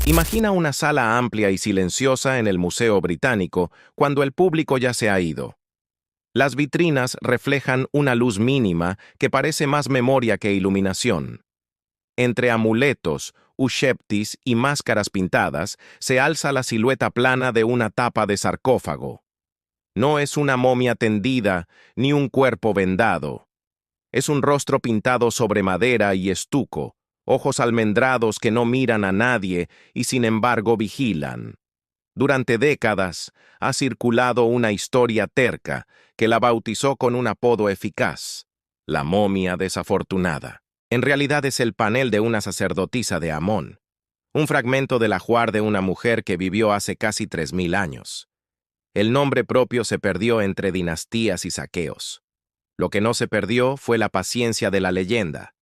Imagina una sala amplia y silenciosa en el Museo Británico cuando el público ya se ha ido. Las vitrinas reflejan una luz mínima que parece más memoria que iluminación. Entre amuletos, usheptis y máscaras pintadas se alza la silueta plana de una tapa de sarcófago. No es una momia tendida ni un cuerpo vendado. Es un rostro pintado sobre madera y estuco, ojos almendrados que no miran a nadie y sin embargo vigilan. Durante décadas ha circulado una historia terca que la bautizó con un apodo eficaz: la momia desafortunada. En realidad es el panel de una sacerdotisa de Amón, un fragmento del ajuar de una mujer que vivió hace casi 3000 años. El nombre propio se perdió entre dinastías y saqueos. Lo que no se perdió fue la paciencia de la leyenda.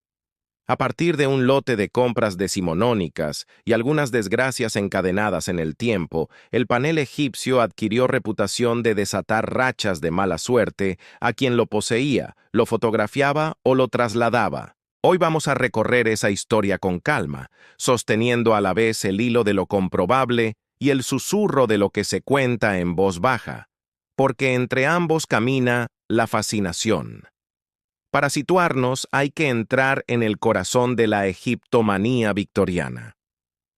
A partir de un lote de compras decimonónicas y algunas desgracias encadenadas en el tiempo, el panel egipcio adquirió reputación de desatar rachas de mala suerte a quien lo poseía, lo fotografiaba o lo trasladaba. Hoy vamos a recorrer esa historia con calma, sosteniendo a la vez el hilo de lo comprobable y el susurro de lo que se cuenta en voz baja, porque entre ambos camina la fascinación. Para situarnos, hay que entrar en el corazón de la egiptomanía victoriana.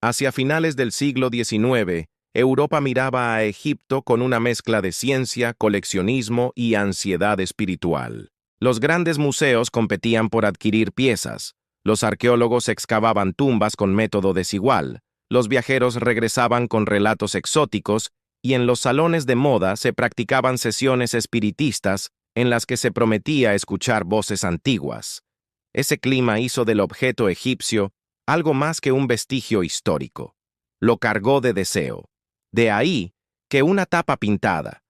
Hacia finales del siglo XIX, Europa miraba a Egipto con una mezcla de ciencia, coleccionismo y ansiedad espiritual. Los grandes museos competían por adquirir piezas, los arqueólogos excavaban tumbas con método desigual, los viajeros regresaban con relatos exóticos y en los salones de moda se practicaban sesiones espiritistas en las que se prometía escuchar voces antiguas. Ese clima hizo del objeto egipcio algo más que un vestigio histórico. Lo cargó de deseo. De ahí que una tapa pintada,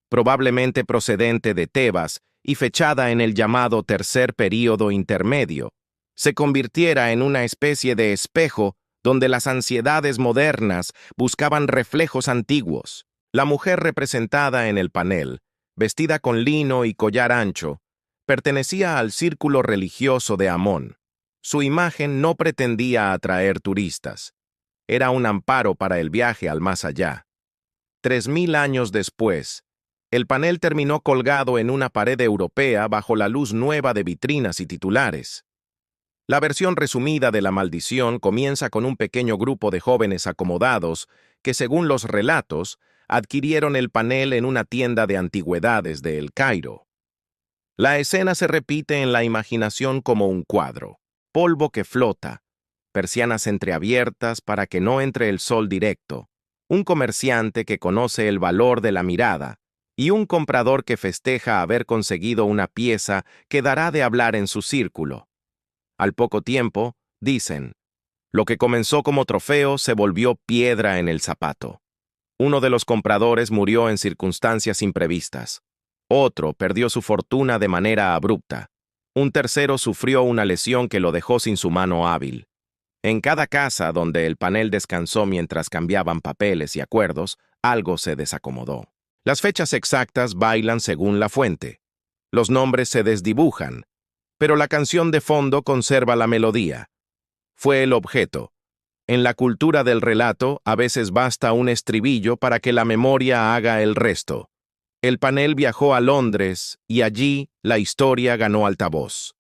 probablemente procedente de Tebas y fechada en el llamado Tercer Período Intermedio, se convirtiera en una especie de espejo donde las ansiedades modernas buscaban reflejos antiguos. La mujer representada en el panel, vestida con lino y collar ancho, pertenecía al círculo religioso de Amón. Su imagen no pretendía atraer turistas. Era un amparo para el viaje al más allá. 3000 años después, el panel terminó colgado en una pared europea bajo la luz nueva de vitrinas y titulares. La versión resumida de la maldición comienza con un pequeño grupo de jóvenes acomodados que, según los relatos, adquirieron el panel en una tienda de antigüedades de El Cairo. La escena se repite en la imaginación como un cuadro: polvo que flota, persianas entreabiertas para que no entre el sol directo, un comerciante que conoce el valor de la mirada y un comprador que festeja haber conseguido una pieza que dará de hablar en su círculo. Al poco tiempo, dicen, lo que comenzó como trofeo se volvió piedra en el zapato. Uno de los compradores murió en circunstancias imprevistas. Otro perdió su fortuna de manera abrupta. Un tercero sufrió una lesión que lo dejó sin su mano hábil. En cada casa donde el panel descansó mientras cambiaban papeles y acuerdos, algo se desacomodó. Las fechas exactas bailan según la fuente. Los nombres se desdibujan, pero la canción de fondo conserva la melodía. Fue el objeto. En la cultura del relato, a veces basta un estribillo para que la memoria haga el resto. El panel viajó a Londres y allí la historia ganó altavoz.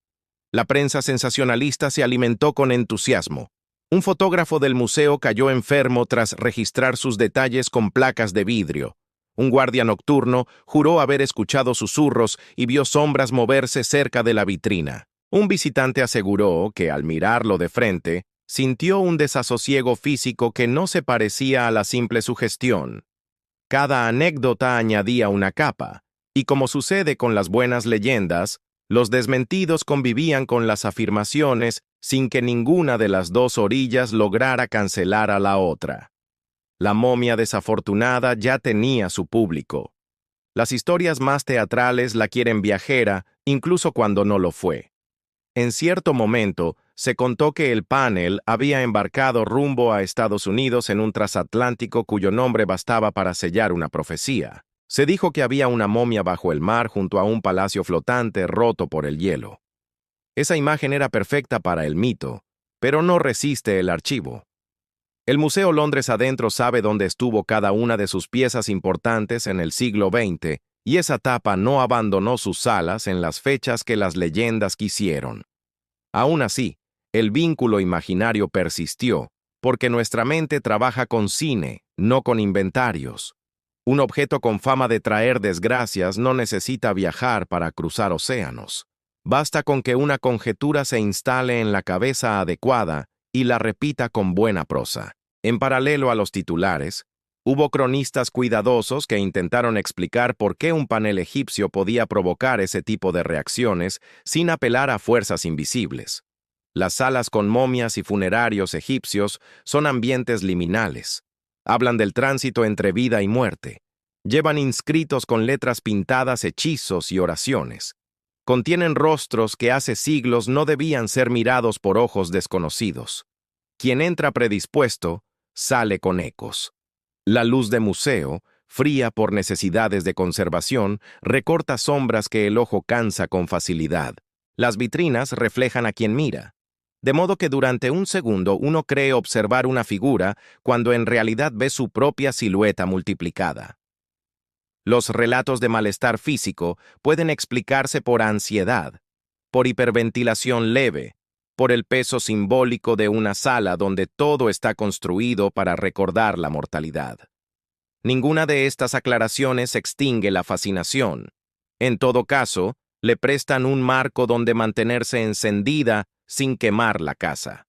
La prensa sensacionalista se alimentó con entusiasmo. Un fotógrafo del museo cayó enfermo tras registrar sus detalles con placas de vidrio. Un guardia nocturno juró haber escuchado susurros y vio sombras moverse cerca de la vitrina. Un visitante aseguró que, al mirarlo de frente, sintió un desasosiego físico que no se parecía a la simple sugestión. Cada anécdota añadía una capa, y como sucede con las buenas leyendas, los desmentidos convivían con las afirmaciones sin que ninguna de las dos orillas lograra cancelar a la otra. La momia desafortunada ya tenía su público. Las historias más teatrales la quieren viajera, incluso cuando no lo fue. En cierto momento, se contó que el panel había embarcado rumbo a Estados Unidos en un transatlántico cuyo nombre bastaba para sellar una profecía. Se dijo que había una momia bajo el mar junto a un palacio flotante roto por el hielo. Esa imagen era perfecta para el mito, pero no resiste el archivo. El Museo Londres Adentro sabe dónde estuvo cada una de sus piezas importantes en el siglo XX, y esa tapa no abandonó sus salas en las fechas que las leyendas quisieron. Aún así, el vínculo imaginario persistió, porque nuestra mente trabaja con cine, no con inventarios. Un objeto con fama de traer desgracias no necesita viajar para cruzar océanos. Basta con que una conjetura se instale en la cabeza adecuada y la repita con buena prosa. En paralelo a los titulares, hubo cronistas cuidadosos que intentaron explicar por qué un panel egipcio podía provocar ese tipo de reacciones sin apelar a fuerzas invisibles. Las salas con momias y funerarios egipcios son ambientes liminales. Hablan del tránsito entre vida y muerte. Llevan inscritos con letras pintadas hechizos y oraciones. Contienen rostros que hace siglos no debían ser mirados por ojos desconocidos. Quien entra predispuesto, sale con ecos. La luz de museo, fría por necesidades de conservación, recorta sombras que el ojo cansa con facilidad. Las vitrinas reflejan a quien mira. De modo que durante un segundo uno cree observar una figura cuando en realidad ve su propia silueta multiplicada. Los relatos de malestar físico pueden explicarse por ansiedad, por hiperventilación leve, por el peso simbólico de una sala donde todo está construido para recordar la mortalidad. Ninguna de estas aclaraciones extingue la fascinación. En todo caso, le prestan un marco donde mantenerse encendida sin quemar la casa.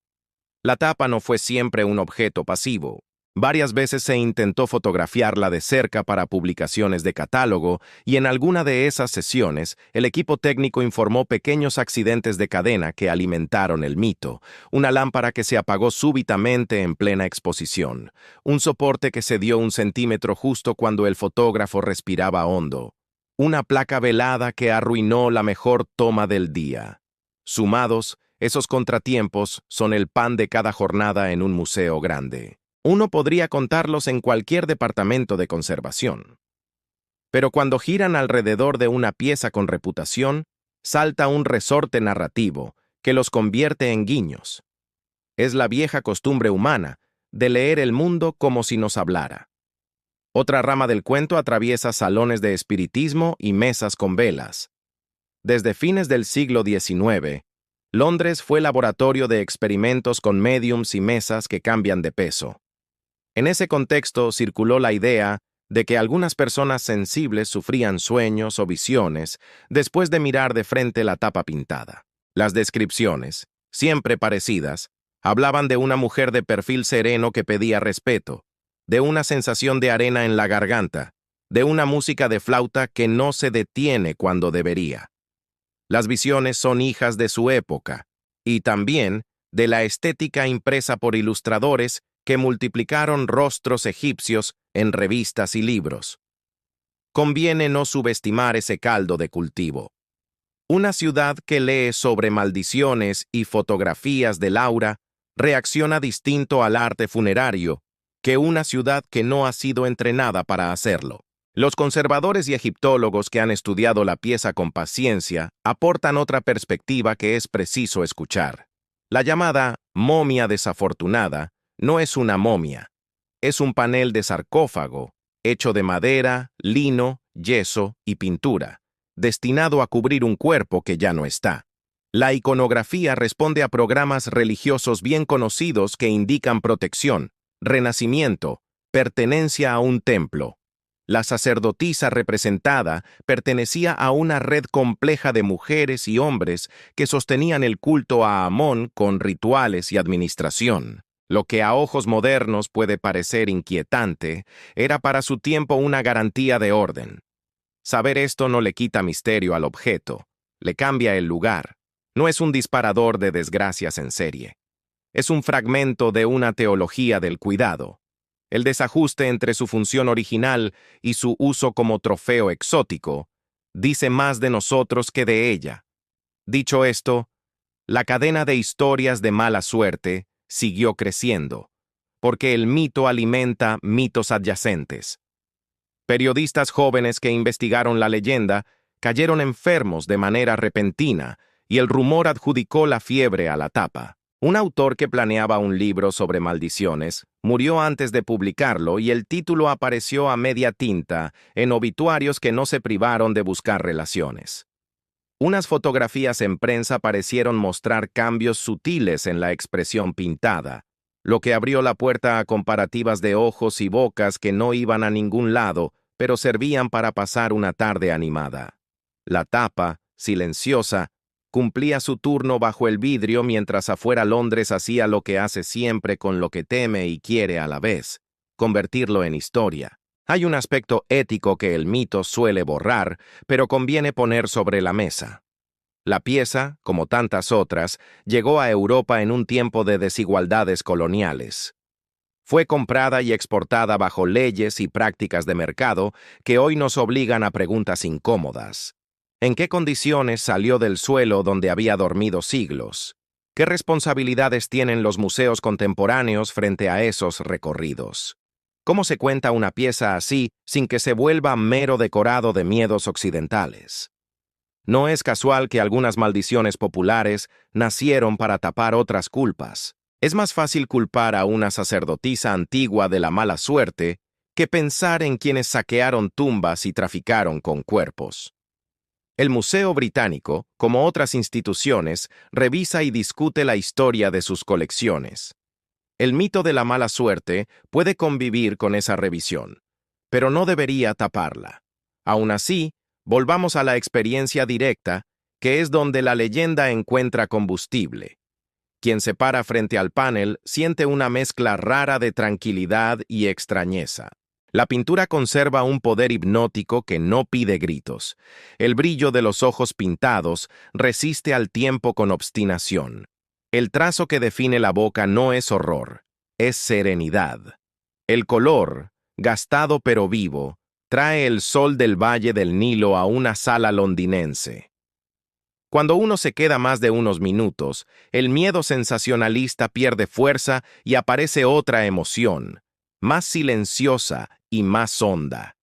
La tapa no fue siempre un objeto pasivo. Varias veces se intentó fotografiarla de cerca para publicaciones de catálogo y en alguna de esas sesiones el equipo técnico informó pequeños accidentes de cadena que alimentaron el mito, una lámpara que se apagó súbitamente en plena exposición, un soporte que se dio 1 centímetro justo cuando el fotógrafo respiraba hondo, una placa velada que arruinó la mejor toma del día. Sumados, esos contratiempos son el pan de cada jornada en un museo grande. Uno podría contarlos en cualquier departamento de conservación. Pero cuando giran alrededor de una pieza con reputación, salta un resorte narrativo que los convierte en guiños. Es la vieja costumbre humana de leer el mundo como si nos hablara. Otra rama del cuento atraviesa salones de espiritismo y mesas con velas. Desde fines del siglo XIX, Londres fue laboratorio de experimentos con médiums y mesas que cambian de peso. En ese contexto circuló la idea de que algunas personas sensibles sufrían sueños o visiones después de mirar de frente la tapa pintada. Las descripciones, siempre parecidas, hablaban de una mujer de perfil sereno que pedía respeto, de una sensación de arena en la garganta, de una música de flauta que no se detiene cuando debería. Las visiones son hijas de su época, y también de la estética impresa por ilustradores que multiplicaron rostros egipcios en revistas y libros. Conviene no subestimar ese caldo de cultivo. Una ciudad que lee sobre maldiciones y fotografías del aura reacciona distinto al arte funerario que una ciudad que no ha sido entrenada para hacerlo. Los conservadores y egiptólogos que han estudiado la pieza con paciencia aportan otra perspectiva que es preciso escuchar. La llamada momia desafortunada no es una momia, es un panel de sarcófago, hecho de madera, lino, yeso y pintura, destinado a cubrir un cuerpo que ya no está. La iconografía responde a programas religiosos bien conocidos que indican protección, renacimiento, pertenencia a un templo. La sacerdotisa representada pertenecía a una red compleja de mujeres y hombres que sostenían el culto a Amón con rituales y administración. Lo que a ojos modernos puede parecer inquietante, era para su tiempo una garantía de orden. Saber esto no le quita misterio al objeto, le cambia el lugar. No es un disparador de desgracias en serie. Es un fragmento de una teología del cuidado. El desajuste entre su función original y su uso como trofeo exótico dice más de nosotros que de ella. Dicho esto, la cadena de historias de mala suerte siguió creciendo, porque el mito alimenta mitos adyacentes. Periodistas jóvenes que investigaron la leyenda cayeron enfermos de manera repentina y el rumor adjudicó la fiebre a la tapa. Un autor que planeaba un libro sobre maldiciones murió antes de publicarlo y el título apareció a media tinta en obituarios que no se privaron de buscar relaciones. Unas fotografías en prensa parecieron mostrar cambios sutiles en la expresión pintada, lo que abrió la puerta a comparativas de ojos y bocas que no iban a ningún lado, pero servían para pasar una tarde animada. La tapa, silenciosa, cumplía su turno bajo el vidrio mientras afuera Londres hacía lo que hace siempre con lo que teme y quiere a la vez, convertirlo en historia. Hay un aspecto ético que el mito suele borrar, pero conviene poner sobre la mesa. La pieza, como tantas otras, llegó a Europa en un tiempo de desigualdades coloniales. Fue comprada y exportada bajo leyes y prácticas de mercado que hoy nos obligan a preguntas incómodas. ¿En qué condiciones salió del suelo donde había dormido siglos? ¿Qué responsabilidades tienen los museos contemporáneos frente a esos recorridos? ¿Cómo se cuenta una pieza así sin que se vuelva mero decorado de miedos occidentales? No es casual que algunas maldiciones populares nacieron para tapar otras culpas. Es más fácil culpar a una sacerdotisa antigua de la mala suerte que pensar en quienes saquearon tumbas y traficaron con cuerpos. El Museo Británico, como otras instituciones, revisa y discute la historia de sus colecciones. El mito de la mala suerte puede convivir con esa revisión, pero no debería taparla. Aún así, volvamos a la experiencia directa, que es donde la leyenda encuentra combustible. Quien se para frente al panel siente una mezcla rara de tranquilidad y extrañeza. La pintura conserva un poder hipnótico que no pide gritos. El brillo de los ojos pintados resiste al tiempo con obstinación. El trazo que define la boca no es horror, es serenidad. El color, gastado pero vivo, trae el sol del Valle del Nilo a una sala londinense. Cuando uno se queda más de unos minutos, el miedo sensacionalista pierde fuerza y aparece otra emoción, más silenciosa y más honda.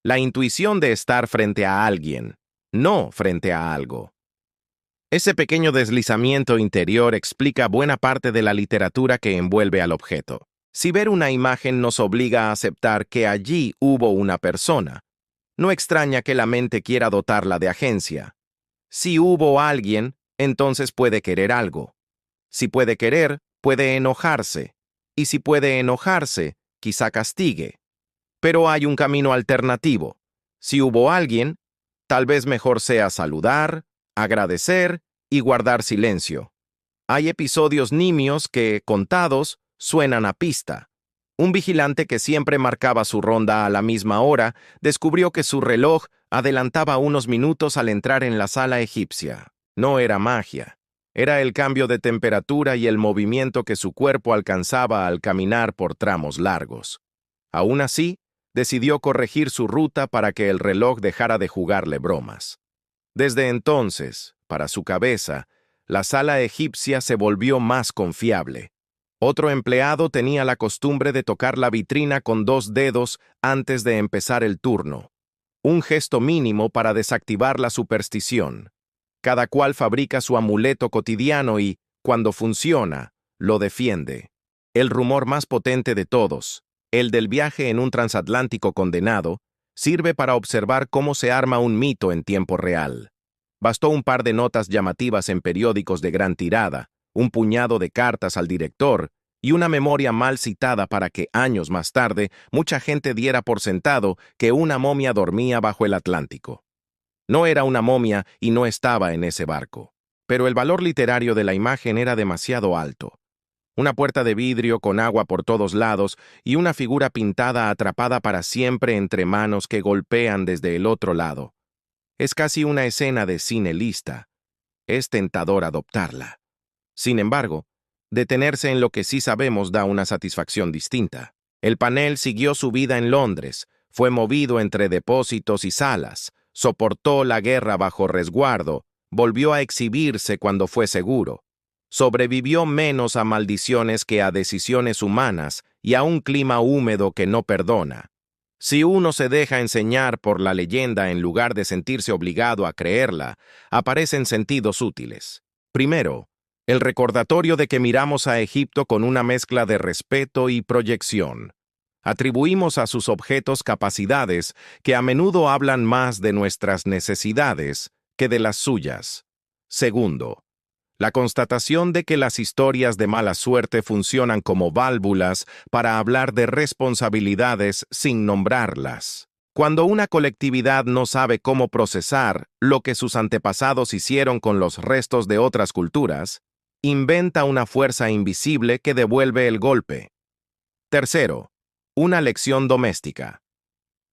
La intuición de estar frente a alguien, no frente a algo. Ese pequeño deslizamiento interior explica buena parte de la literatura que envuelve al objeto. Si ver una imagen nos obliga a aceptar que allí hubo una persona, no extraña que la mente quiera dotarla de agencia. Si hubo alguien, entonces puede querer algo. Si puede querer, puede enojarse. Y si puede enojarse, quizá castigue. Pero hay un camino alternativo. Si hubo alguien, tal vez mejor sea saludar, agradecer y guardar silencio. Hay episodios nimios que, contados, suenan a pista. Un vigilante que siempre marcaba su ronda a la misma hora descubrió que su reloj adelantaba unos minutos al entrar en la sala egipcia. No era magia. Era el cambio de temperatura y el movimiento que su cuerpo alcanzaba al caminar por tramos largos. Aún así, decidió corregir su ruta para que el reloj dejara de jugarle bromas. Desde entonces, para su cabeza, la sala egipcia se volvió más confiable. Otro empleado tenía la costumbre de tocar la vitrina con 2 dedos antes de empezar el turno. Un gesto mínimo para desactivar la superstición. Cada cual fabrica su amuleto cotidiano y, cuando funciona, lo defiende. El rumor más potente de todos, el del viaje en un transatlántico condenado, sirve para observar cómo se arma un mito en tiempo real. Bastó un par de notas llamativas en periódicos de gran tirada, un puñado de cartas al director y una memoria mal citada para que, años más tarde, mucha gente diera por sentado que una momia dormía bajo el Atlántico. No era una momia y no estaba en ese barco, pero el valor literario de la imagen era demasiado alto. Una puerta de vidrio con agua por todos lados y una figura pintada atrapada para siempre entre manos que golpean desde el otro lado. Es casi una escena de cine lista. Es tentador adoptarla. Sin embargo, detenerse en lo que sí sabemos da una satisfacción distinta. El panel siguió su vida en Londres, fue movido entre depósitos y salas, soportó la guerra bajo resguardo, volvió a exhibirse cuando fue seguro. Sobrevivió menos a maldiciones que a decisiones humanas y a un clima húmedo que no perdona. Si uno se deja enseñar por la leyenda en lugar de sentirse obligado a creerla, aparecen sentidos útiles. Primero, El recordatorio de que miramos a Egipto con una mezcla de respeto y proyección. Atribuimos a sus objetos capacidades que a menudo hablan más de nuestras necesidades que de las suyas. Segundo, la constatación de que las historias de mala suerte funcionan como válvulas para hablar de responsabilidades sin nombrarlas. Cuando una colectividad no sabe cómo procesar lo que sus antepasados hicieron con los restos de otras culturas, inventa una fuerza invisible que devuelve el golpe. Tercero, una lección doméstica.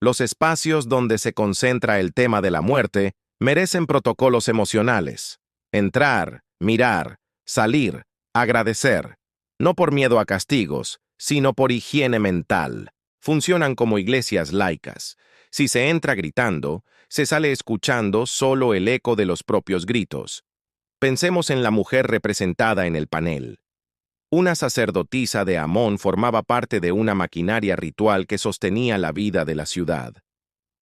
Los espacios donde se concentra el tema de la muerte merecen protocolos emocionales. Entrar, mirar, salir, agradecer, no por miedo a castigos, sino por higiene mental. Funcionan como iglesias laicas. Si se entra gritando, se sale escuchando solo el eco de los propios gritos. Pensemos en la mujer representada en el panel. Una sacerdotisa de Amón formaba parte de una maquinaria ritual que sostenía la vida de la ciudad.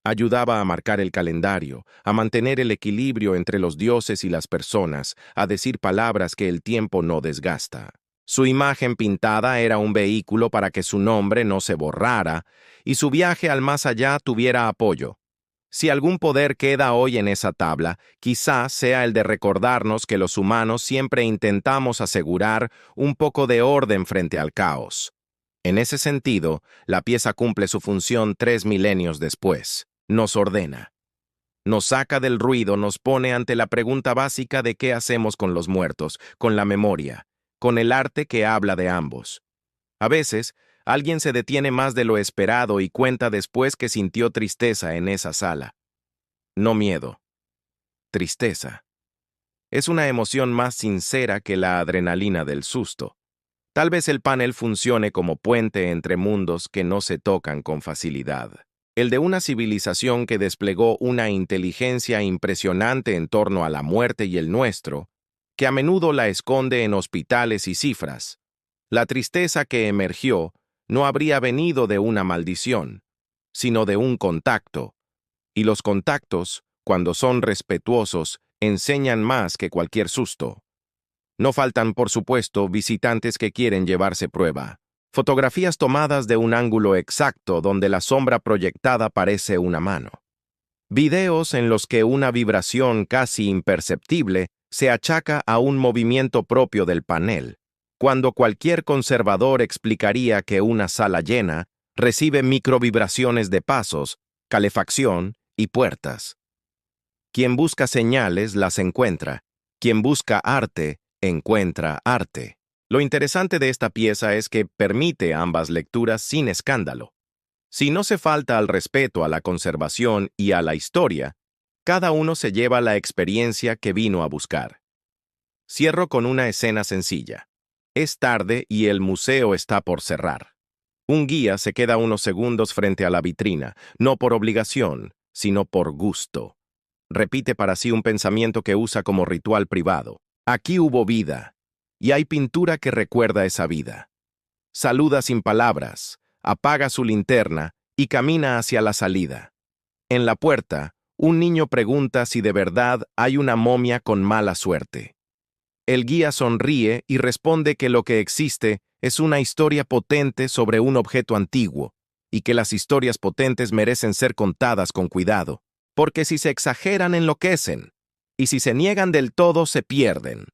Ayudaba a marcar el calendario, a mantener el equilibrio entre los dioses y las personas, a decir palabras que el tiempo no desgasta. Su imagen pintada era un vehículo para que su nombre no se borrara y su viaje al más allá tuviera apoyo. Si algún poder queda hoy en esa tabla, quizá sea el de recordarnos que los humanos siempre intentamos asegurar un poco de orden frente al caos. En ese sentido, la pieza cumple su función 3 milenios después. Nos ordena. Nos saca del ruido, nos pone ante la pregunta básica de qué hacemos con los muertos, con la memoria, con el arte que habla de ambos. A veces, alguien se detiene más de lo esperado y cuenta después que sintió tristeza en esa sala. No miedo. Tristeza. Es una emoción más sincera que la adrenalina del susto. Tal vez el panel funcione como puente entre mundos que no se tocan con facilidad. El de una civilización que desplegó una inteligencia impresionante en torno a la muerte y el nuestro, que a menudo la esconde en hospitales y cifras. La tristeza que emergió no habría venido de una maldición, sino de un contacto. Y los contactos, cuando son respetuosos, enseñan más que cualquier susto. No faltan, por supuesto, visitantes que quieren llevarse prueba. Fotografías tomadas de un ángulo exacto donde la sombra proyectada parece una mano. Videos en los que una vibración casi imperceptible se achaca a un movimiento propio del panel, cuando cualquier conservador explicaría que una sala llena recibe microvibraciones de pasos, calefacción y puertas. Quien busca señales las encuentra. Quien busca arte, encuentra arte. Lo interesante de esta pieza es que permite ambas lecturas sin escándalo. Si no se falta al respeto a la conservación y a la historia, cada uno se lleva la experiencia que vino a buscar. Cierro con una escena sencilla. Es tarde y el museo está por cerrar. Un guía se queda unos segundos frente a la vitrina, no por obligación, sino por gusto. Repite para sí un pensamiento que usa como ritual privado. Aquí hubo vida, y hay pintura que recuerda esa vida. Saluda sin palabras, apaga su linterna y camina hacia la salida. En la puerta, un niño pregunta si de verdad hay una momia con mala suerte. El guía sonríe y responde que lo que existe es una historia potente sobre un objeto antiguo, y que las historias potentes merecen ser contadas con cuidado, porque si se exageran enloquecen, y si se niegan del todo se pierden.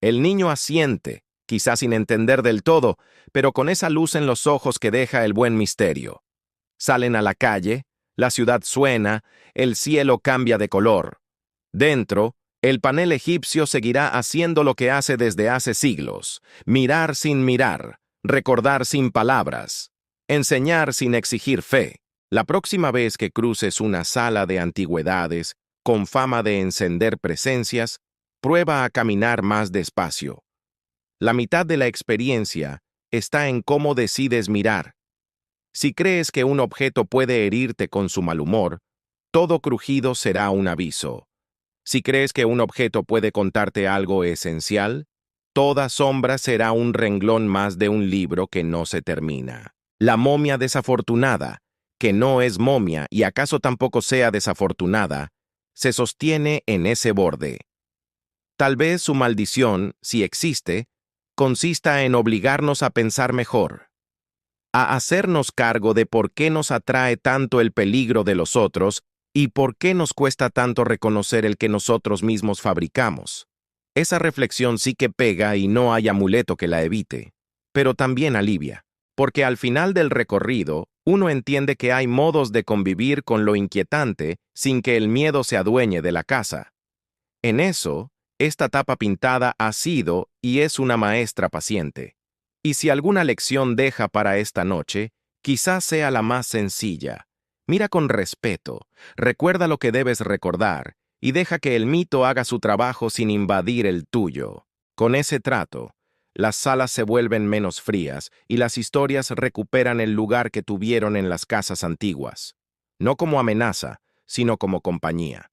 El niño asiente, quizás sin entender del todo, pero con esa luz en los ojos que deja el buen misterio. Salen a la calle, la ciudad suena, el cielo cambia de color. Dentro, el panel egipcio seguirá haciendo lo que hace desde hace siglos: mirar sin mirar, recordar sin palabras, enseñar sin exigir fe. La próxima vez que cruces una sala de antigüedades, con fama de encender presencias, prueba a caminar más despacio. La mitad de la experiencia está en cómo decides mirar. Si crees que un objeto puede herirte con su mal humor, todo crujido será un aviso. Si crees que un objeto puede contarte algo esencial, toda sombra será un renglón más de un libro que no se termina. La momia desafortunada, que no es momia y acaso tampoco sea desafortunada, se sostiene en ese borde. Tal vez su maldición, si existe, consista en obligarnos a pensar mejor, a hacernos cargo de por qué nos atrae tanto el peligro de los otros y por qué nos cuesta tanto reconocer el que nosotros mismos fabricamos. Esa reflexión sí que pega y no hay amuleto que la evite, pero también alivia, porque al final del recorrido, uno entiende que hay modos de convivir con lo inquietante sin que el miedo se adueñe de la casa. En eso, esta tapa pintada ha sido y es una maestra paciente. Y si alguna lección deja para esta noche, quizás sea la más sencilla. Mira con respeto, recuerda lo que debes recordar y deja que el mito haga su trabajo sin invadir el tuyo. Con ese trato, las salas se vuelven menos frías y las historias recuperan el lugar que tuvieron en las casas antiguas. No como amenaza, sino como compañía.